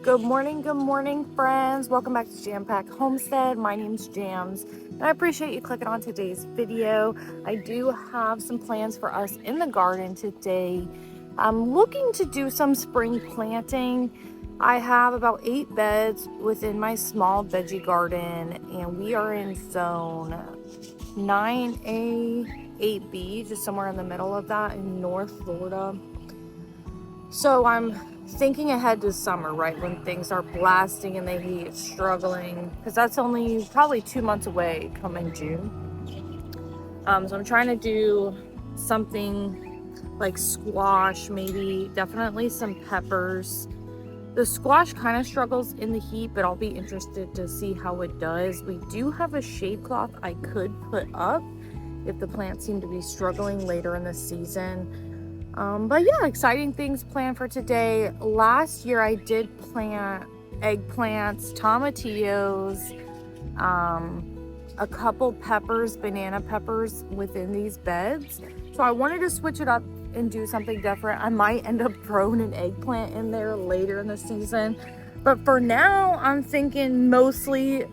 Good morning, friends. Welcome back to Jam Pack Homestead. My name's Jams, and I appreciate you clicking on today's video. I do have some plans for us in the garden today. I'm looking to do some spring planting. I have about 8 beds within my small veggie garden, and we are in zone 9A, 8B, just somewhere in the middle of that in North Florida. So I'm thinking ahead to summer, right, when things are blasting in the heat, struggling, because that's only probably 2 months away, coming June. So I'm trying to do something like squash, maybe, definitely some peppers. The squash kind of struggles in the heat, but I'll be interested to see how it does. We do have a shade cloth I could put up if the plants seem to be struggling later in the season. But yeah, exciting things planned for today. Last year I did plant eggplants, tomatillos, a couple peppers, banana peppers within these beds. So I wanted to switch it up and do something different. I might end up throwing an eggplant in there later in the season. But for now, I'm thinking mostly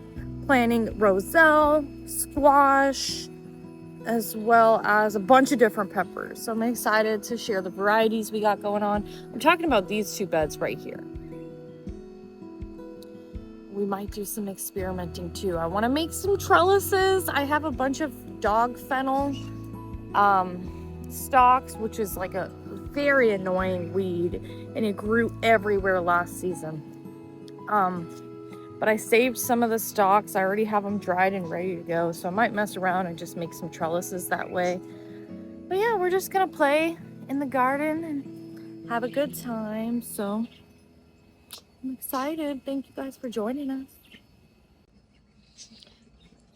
planting roselle, squash, as well as a bunch of different peppers. So I'm excited to share the varieties we got going on. I'm talking about these 2 beds right here. We might do some experimenting too. I want to make some trellises. I have a bunch of dog fennel stalks, which is like a very annoying weed, and it grew everywhere last season. But I saved some of the stalks. I already have them dried and ready to go. So I might mess around and just make some trellises that way. But yeah, we're just gonna play in the garden and have a good time. So I'm excited. Thank you guys for joining us.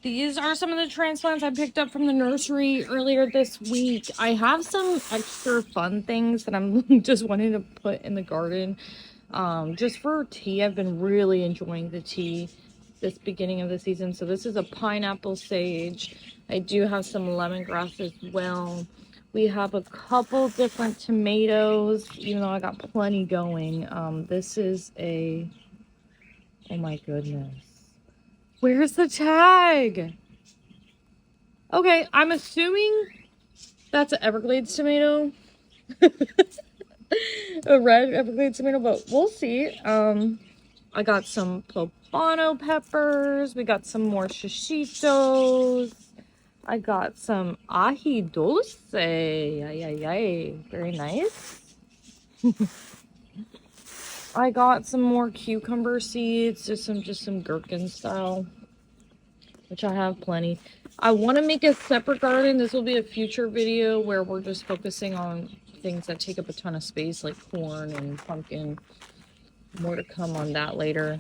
These are some of the transplants I picked up from the nursery earlier this week. I have some extra fun things that I'm just wanting to put in the garden. Just for tea, I've been really enjoying the tea this beginning of the season. So this is a pineapple sage. I do have some lemongrass as well. We have a couple different tomatoes, even though I got plenty going. This is a, oh my goodness. Where's the tag? Okay, I'm assuming that's an Everglades tomato. A red Everglades tomato, but we'll see. I got some poblano peppers. We got some more shishitos. I got some ají dulce. Ay, ay, ay. Very nice. I got some more cucumber seeds, just some gherkin style, which I have plenty. I want to make a separate garden. This will be a future video where we're just focusing on things that take up a ton of space, like corn and pumpkin. More to come on that later.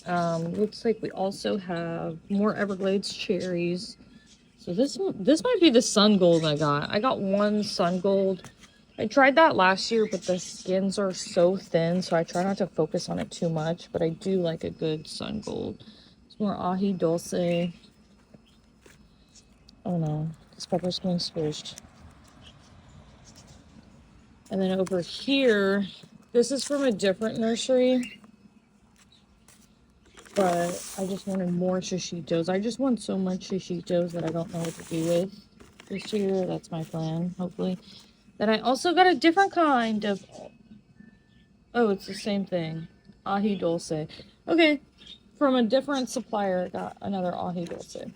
Looks like we also have more Everglades cherries. So this might be the sun gold I got. I got one sun gold. I tried that last year, but the skins are so thin, so I try not to focus on it too much. But I do like a good sun gold. It's more ají dulce. Oh no, this pepper's getting squished. And then over here, this is from a different nursery, but I just wanted more shishitos. I just want so much shishitos that I don't know what to do with this year. That's my plan, hopefully. Then I also got a different kind of, oh, it's the same thing, ají dulce. Okay, from a different supplier, I got another ají dulce.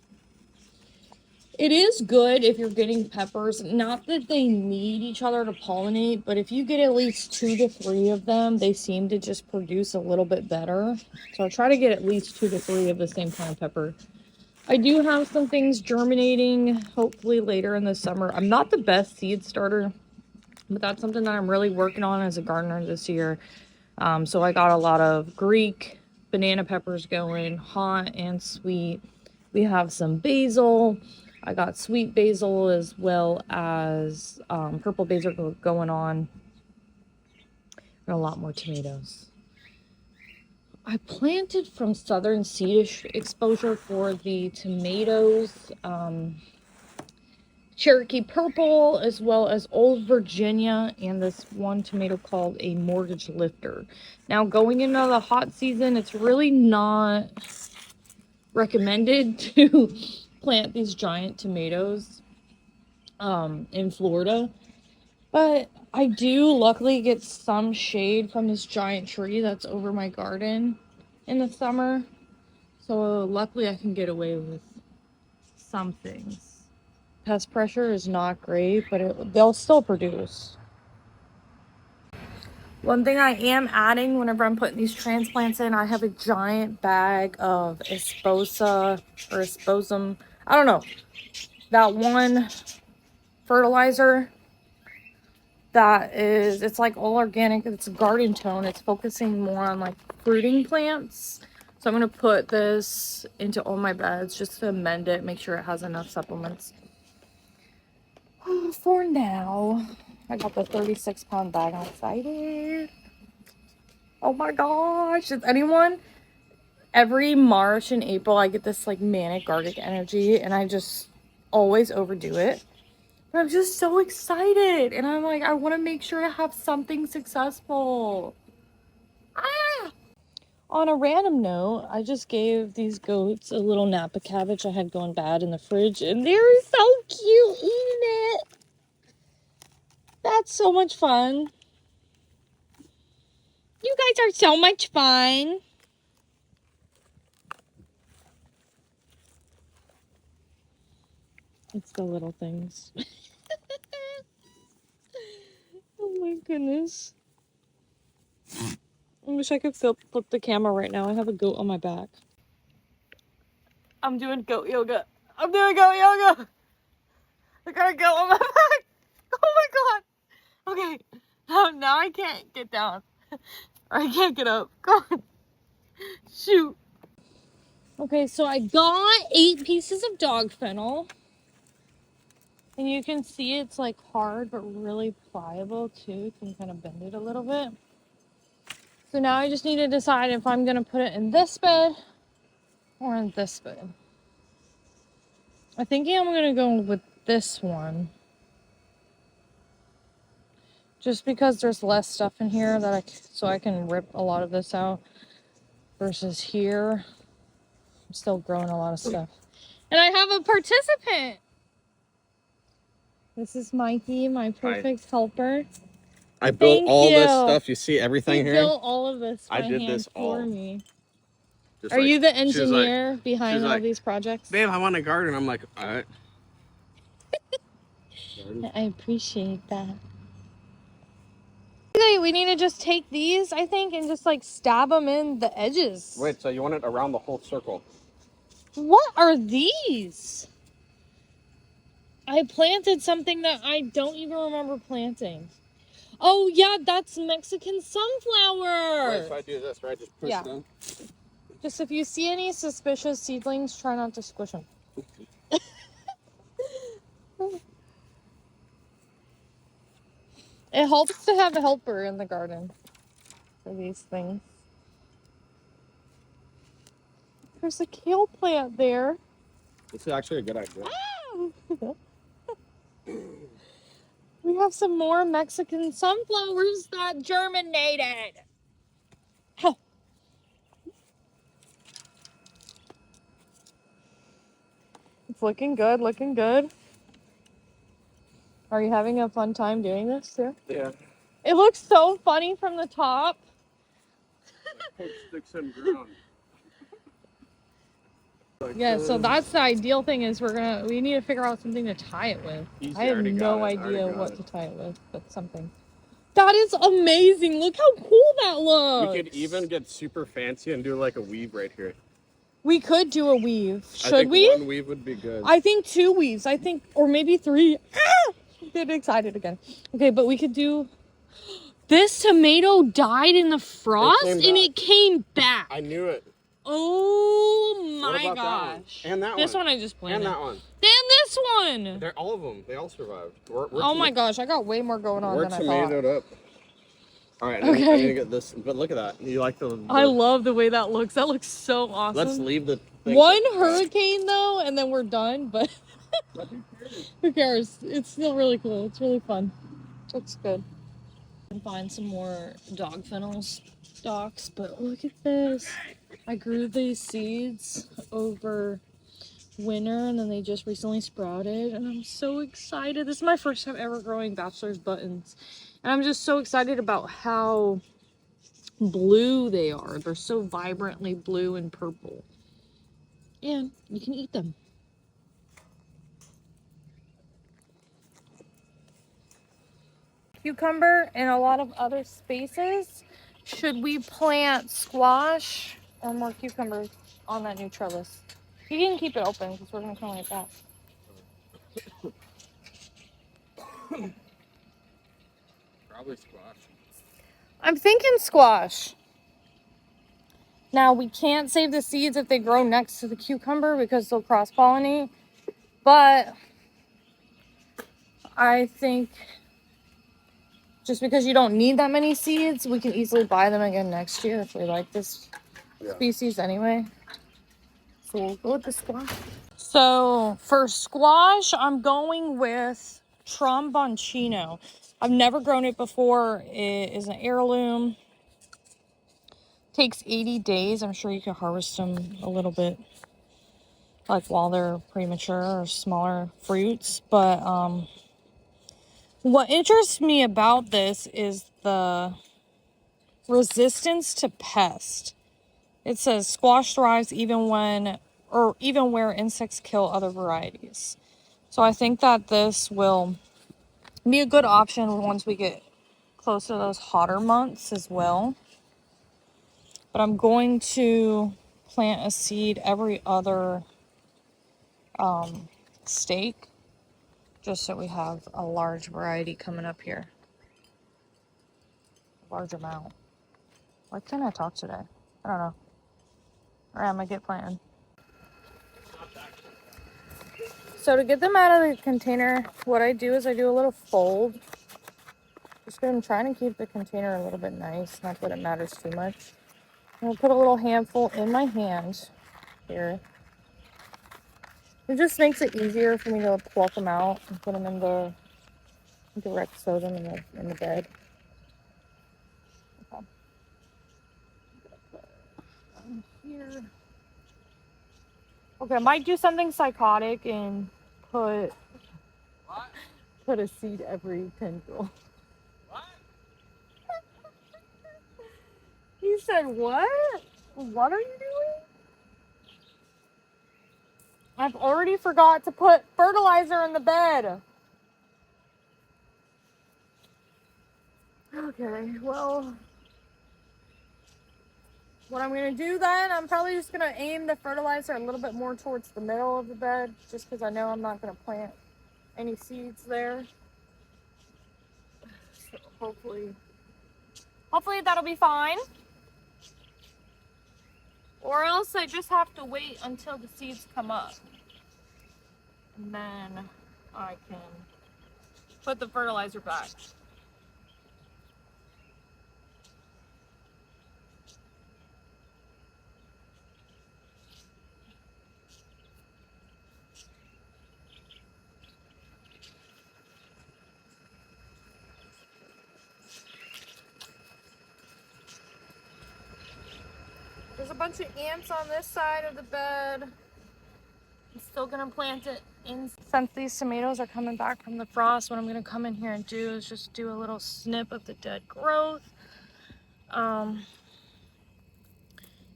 It is good if you're getting peppers. Not that they need each other to pollinate, but if you get at least 2 to 3 of them, they seem to just produce a little bit better. So I try to get at least 2 to 3 of the same kind of pepper. I do have some things germinating, hopefully later in the summer. I'm not the best seed starter, but that's something that I'm really working on as a gardener this year. So I got a lot of Greek banana peppers going, hot and sweet. We have some basil. I got sweet basil as well as purple basil going on. And a lot more tomatoes. I planted from Southern Seed Exposure for the tomatoes Cherokee Purple, as well as Old Virginia, and this one tomato called a Mortgage Lifter. Now, going into the hot season, it's really not recommended to plant these giant tomatoes in Florida, but I do luckily get some shade from this giant tree that's over my garden in the summer, so luckily I can get away with some things. Pest pressure is not great, but they'll still produce. One thing I am adding whenever I'm putting these transplants in, I have a giant bag of Esposa or Esposum. I don't know. That one fertilizer that is, it's like all organic. It's a garden tone. It's focusing more on like fruiting plants. So I'm going to put this into all my beds just to amend it, make sure it has enough supplements. For now, I got the 36-pound bag. I'm excited. Oh my gosh. Does anyone? Every March and April, I get this like manic garlic energy, and I just always overdo it. But I'm just so excited. And I'm like, I want to make sure I have something successful. Ah! On a random note, I just gave these goats a little Napa cabbage I had gone bad in the fridge, and they're so cute eating it. That's so much fun. You guys are so much fun. It's the little things. Oh my goodness. I wish I could flip the camera right now. I have a goat on my back. I'm doing goat yoga. I got a goat on my back. Oh my god. Okay. Now I can't get down. Or I can't get up. Come on. Shoot. Okay, so I got 8 pieces of dog fennel. And you can see it's like hard but really pliable too. You can kind of bend it a little bit. So now I just need to decide if I'm going to put it in this bed or in this bed. I think I'm going to go with this one. Just because there's less stuff in here so I can rip a lot of this out. Versus here, I'm still growing a lot of stuff. And I have a participant. This is Mikey, my perfect helper. I built all this stuff. You see everything here? I built all of this by hand for me. Are you the engineer behind all these projects? Babe, I want a garden. I'm like, all right. I appreciate that. We need to just take these, I think, and just like stab them in the edges. Wait, so you want it around the whole circle? What are these? I planted something that I don't even remember planting. Oh, yeah, that's Mexican sunflower. Wait, so I do this, right? Just push them? Just if you see any suspicious seedlings, try not to squish them. It helps to have a helper in the garden for these things. There's a kale plant there. This is actually a good idea. We have some more Mexican sunflowers that germinated. Huh. It's looking good, looking good. Are you having a fun time doing this too? Yeah. It looks so funny from the top. Like sticks in ground. Yeah, so that's the ideal thing is we need to figure out something to tie it with. I have no idea what to tie it with, but something. That is amazing. Look how cool that looks. We could even get super fancy and do like a weave right here. We could do a weave. Should we? One weave would be good. I think 2 weaves. Or maybe 3. Ah! I'm getting excited again. Okay, but we could do... This tomato died in the frost and it came back. I knew it. Oh my gosh. And that one. This one I just planted. And that one. Then this one. They're all of them. They all survived. Oh my gosh, I got way more going on than I thought. We're tomatoed up. All right, okay. I'm gonna get this. But look at that. You like the... I love the way that looks. That looks so awesome. Let's leave the thing. One hurricane though, and then we're done. But Who cares? It's still really cool. It's really fun. Looks good. And find some more dog fennel stalks, but look at this. I grew these seeds over winter and then they just recently sprouted and I'm so excited. This is my first time ever growing bachelor's buttons. And I'm just so excited about how blue they are. They're so vibrantly blue and purple. And you can eat them. Cucumber and a lot of other spaces. Should we plant squash or more cucumbers on that new trellis? You can keep it open because we're going to come right back. Probably squash. I'm thinking squash. Now, we can't save the seeds if they grow next to the cucumber because they'll cross-pollinate. But I think just because you don't need that many seeds, we can easily buy them again next year if we like this species anyway. So we'll go with the squash. So for squash, I'm going with tromboncino. I've never grown it before. It is an heirloom. Takes 80 days. I'm sure you can harvest them a little bit like while they're premature or smaller fruits. But what interests me about this is the resistance to pest. It says squash thrives even where insects kill other varieties. So I think that this will be a good option once we get close to those hotter months as well. But I'm going to plant a seed every other stake just so we have a large variety coming up here. A large amount. Why can't I talk today? I don't know. Or am I get planted? So to get them out of the container, what I do is I do a little fold. Just been trying to keep the container a little bit nice, not that it matters too much. I'll put a little handful in my hand here. It just makes it easier for me to pluck them out and put them in the direct sow them in the bed. Okay. Here. Okay, I might do something psychotic and put a seed every tendril. What? He said, what? What are you doing? I've already forgot to put fertilizer in the bed. Okay, well, what I'm going to do then, I'm probably just going to aim the fertilizer a little bit more towards the middle of the bed, just because I know I'm not going to plant any seeds there. So hopefully that'll be fine. Or else I just have to wait until the seeds come up. And then I can put the fertilizer back. There's a bunch of ants on this side of the bed. I'm still gonna plant it in. Since these tomatoes are coming back from the frost, what I'm gonna come in here and do is just do a little snip of the dead growth. And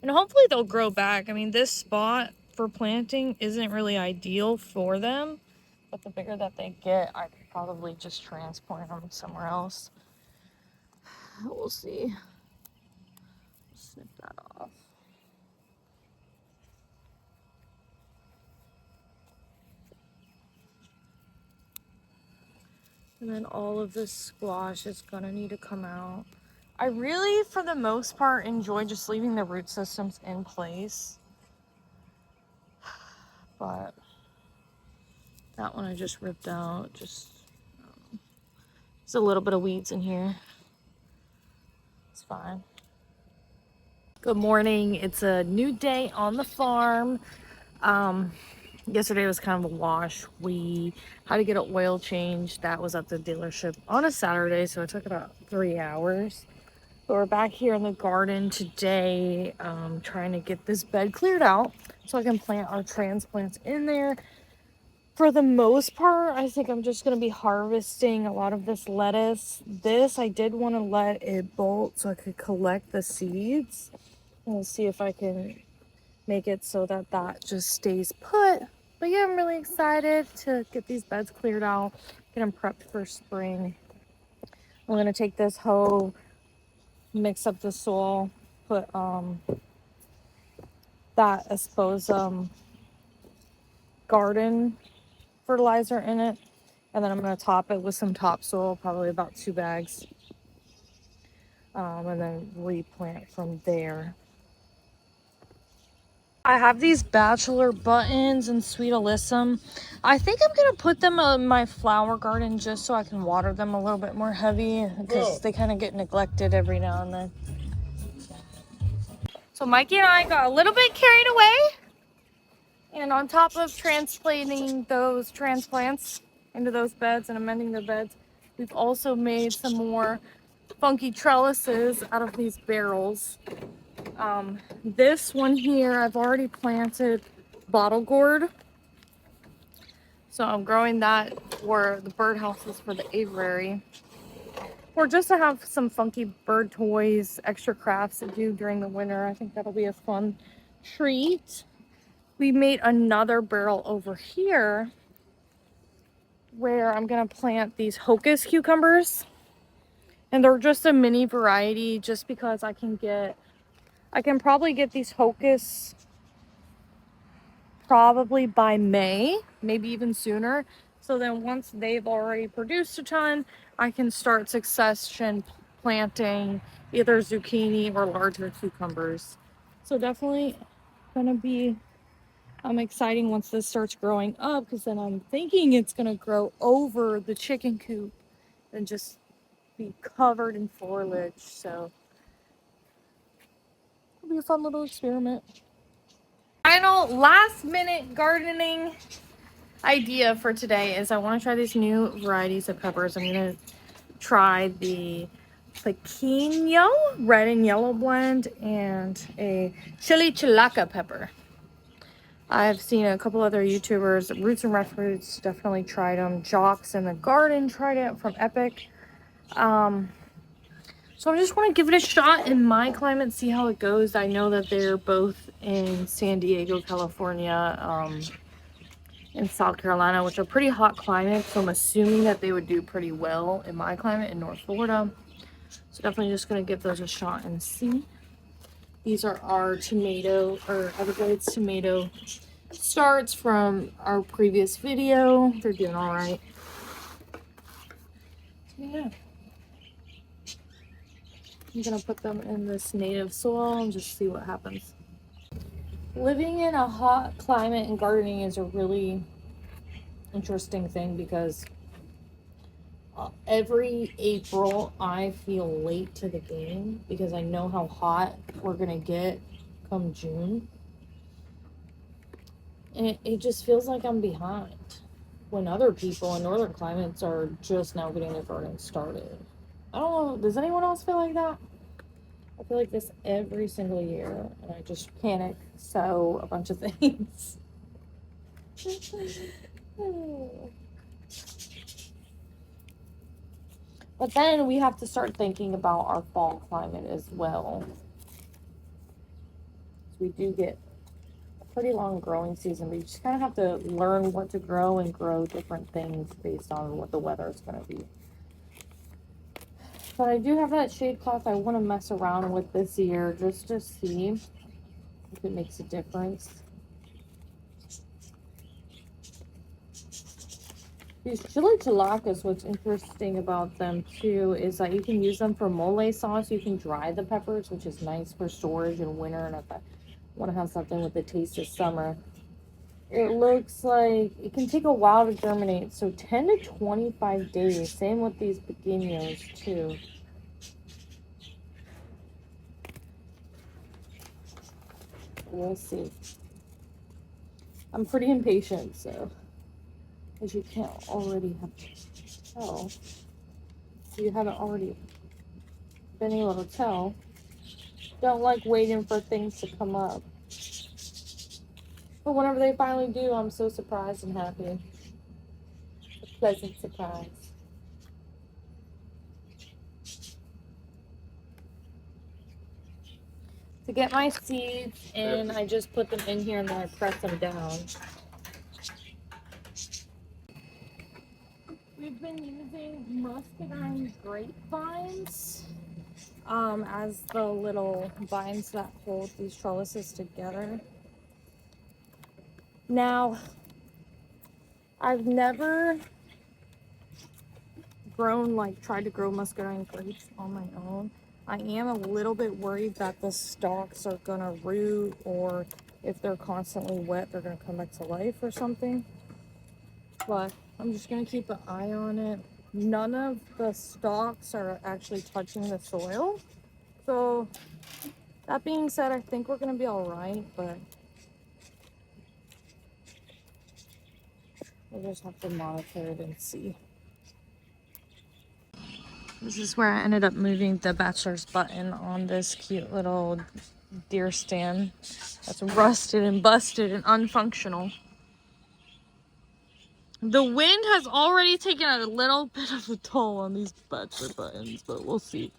hopefully they'll grow back. I mean, this spot for planting isn't really ideal for them, but the bigger that they get, I could probably just transplant them somewhere else. We'll see. Snip that off. And then all of this squash is gonna need to come out. I really, for the most part, enjoy just leaving the root systems in place. But that one I just ripped out. Just there's a little bit of weeds in here. It's fine. Good morning. It's a new day on the farm. Yesterday was kind of a wash. We had to get an oil change. That was at the dealership on a Saturday, so it took about 3 hours. But we're back here in the garden today, trying to get this bed cleared out so I can plant our transplants in there. For the most part, I think I'm just going to be harvesting a lot of this lettuce. This, I did want to let it bolt so I could collect the seeds. And see if I can make it so that that just stays put. But yeah, I'm really excited to get these beds cleared out, get them prepped for spring. I'm going to take this hoe, mix up the soil, put that Esposum garden fertilizer in it, and then I'm going to top it with some topsoil, probably about 2 bags, and then replant from there. I have these bachelor buttons and sweet alyssum. I think I'm going to put them in my flower garden just so I can water them a little bit more heavy, because they kind of get neglected every now and then. So Mikey and I got a little bit carried away, and on top of transplanting those transplants into those beds and amending the beds, we've also made some more funky trellises out of these barrels. This one here, I've already planted bottle gourd. So I'm growing that for the birdhouses for the aviary. Or just to have some funky bird toys, extra crafts to do during the winter. I think that'll be a fun treat. We made another barrel over here where I'm gonna plant these hocus cucumbers. And they're just a mini variety just because I can probably get these hocus probably by May, maybe even sooner. So then once they've already produced a ton, I can start succession planting either zucchini or larger cucumbers. So definitely gonna be exciting once this starts growing up, because then I'm thinking it's gonna grow over the chicken coop and just be covered in foliage. So it'll be a fun little experiment. Final last minute gardening idea for today is I want to try these new varieties of peppers. I'm going to try the pequeño red and yellow blend and a chili chilaca pepper. I've seen a couple other YouTubers, Roots and Rough Roots, definitely tried them. Jocks in the Garden tried it from Epic. So I just want to give it a shot in my climate, see how it goes. I know that they're both in San Diego, California, in South Carolina, which are pretty hot climates. So I'm assuming that they would do pretty well in my climate in North Florida. So definitely just going to give those a shot and see. These are our tomato, or Everglades tomato starts from our previous video. They're doing all right. So yeah. I'm going to put them in this native soil and just see what happens. Living in a hot climate and gardening is a really interesting thing, because every April I feel late to the game because I know how hot we're gonna get come June, and it just feels like I'm behind when other people in northern climates are just now getting their garden started. I don't know, does anyone else feel like that? I feel like this every single year, and I just panic sow a bunch of things. But then we have to start thinking about our fall climate as well. We do get a pretty long growing season, but you just kind of have to learn what to grow and grow different things based on what the weather is going to be. But I do have that shade cloth I want to mess around with this year just to see if it makes a difference. These chili chilacas, what's interesting about them too is that you can use them for mole sauce. You can dry the peppers, which is nice for storage in winter, and if I want to have something with the taste of summer. It looks like it can take a while to germinate, so 10 to 25 days. Same with these pequeños too. We'll see. I'm pretty impatient, so as you can't already have to tell, if you haven't already been able to tell, don't like waiting for things to come up. But whenever they finally do, I'm so surprised and happy. A pleasant surprise. To get my seeds in, I just put them in here and then I press them down. We've been using muscadine grapevines as the little vines that hold these trellises together. Now, I've never tried to grow muscadine grapes on my own. I am a little bit worried that the stalks are gonna root, or if they're constantly wet, they're gonna come back to life or something. But I'm just gonna keep an eye on it. None of the stalks are actually touching the soil. So that being said, I think we're gonna be all right, but we'll just have to monitor it and see. This is where I ended up moving the bachelor's button on this cute little deer stand that's rusted and busted and unfunctional. The wind has already taken a little bit of a toll on these bachelor buttons, but we'll see.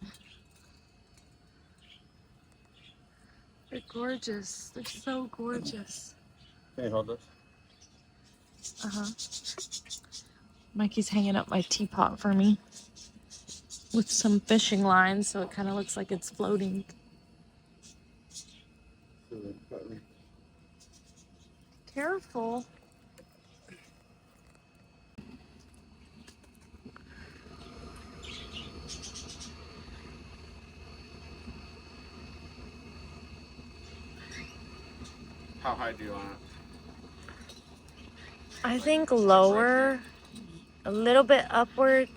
They're gorgeous. They're so gorgeous. Can you hold this? Mikey's hanging up my teapot for me with some fishing lines, so it kind of looks like it's floating. Careful. How high do you want it? I think lower, a little bit upward,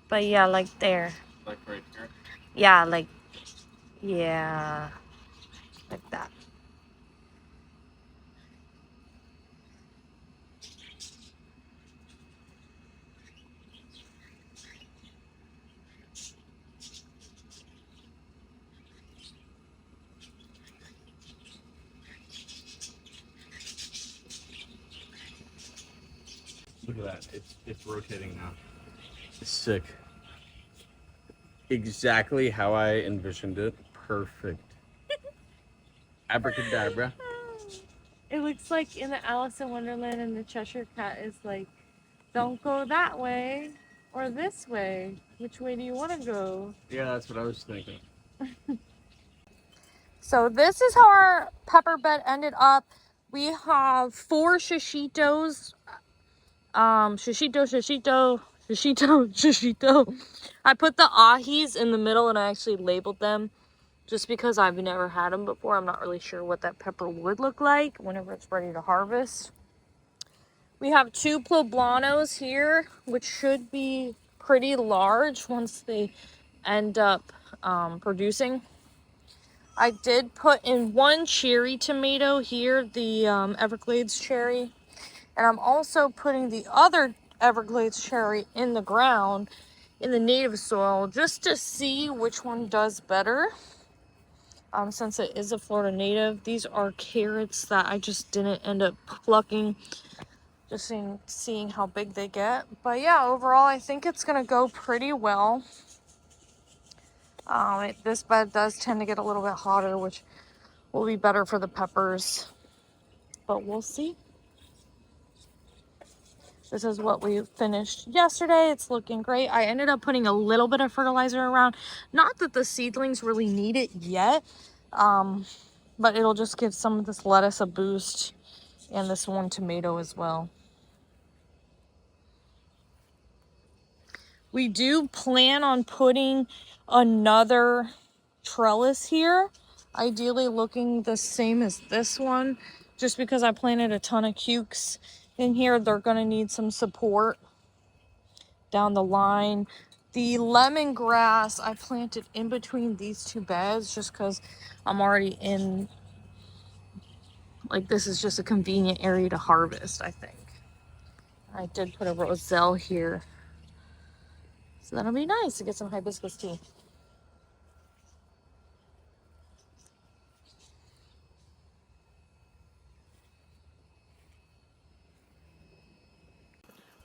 but yeah, like there. Like right here? Yeah, like that. Look at that. It's rotating now. It's sick. Exactly how I envisioned it. Perfect. Abracadabra. It looks like in the Alice in Wonderland and the Cheshire Cat is like, don't go that way or this way. Which way do you want to go? Yeah, that's what I was thinking. So this is how our pepper bed ended up. We have 4 shishitos. Shishito. I put the ahis in the middle and I actually labeled them just because I've never had them before. I'm not really sure what that pepper would look like whenever it's ready to harvest. We have 2 poblanos here, which should be pretty large once they end up producing. I did put in 1 cherry tomato here, the Everglades cherry. And I'm also putting the other Everglades cherry in the ground, in the native soil, just to see which one does better. Since it is a Florida native, these are carrots that I just didn't end up plucking, just seeing how big they get. But yeah, overall, I think it's gonna go pretty well. This bed does tend to get a little bit hotter, which will be better for the peppers, but we'll see. This is what we finished yesterday. It's looking great. I ended up putting a little bit of fertilizer around. Not that the seedlings really need it yet, but it'll just give some of this lettuce a boost, and this 1 tomato as well. We do plan on putting another trellis here, ideally looking the same as this one, just because I planted a ton of cukes in here. They're going to need some support down the line. The lemongrass I planted in between these 2 beds just because I'm already in like this is just a convenient area to harvest, I think. I did put a roselle here, so that'll be nice to get some hibiscus tea.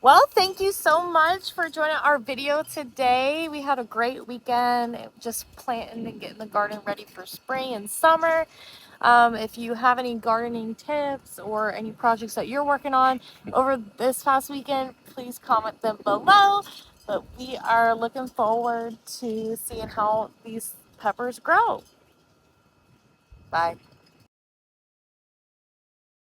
Well, thank you so much for joining our video today. We had a great weekend just planting and getting the garden ready for spring and summer. If you have any gardening tips or any projects that you're working on over this past weekend, please comment them below. But we are looking forward to seeing how these peppers grow. Bye.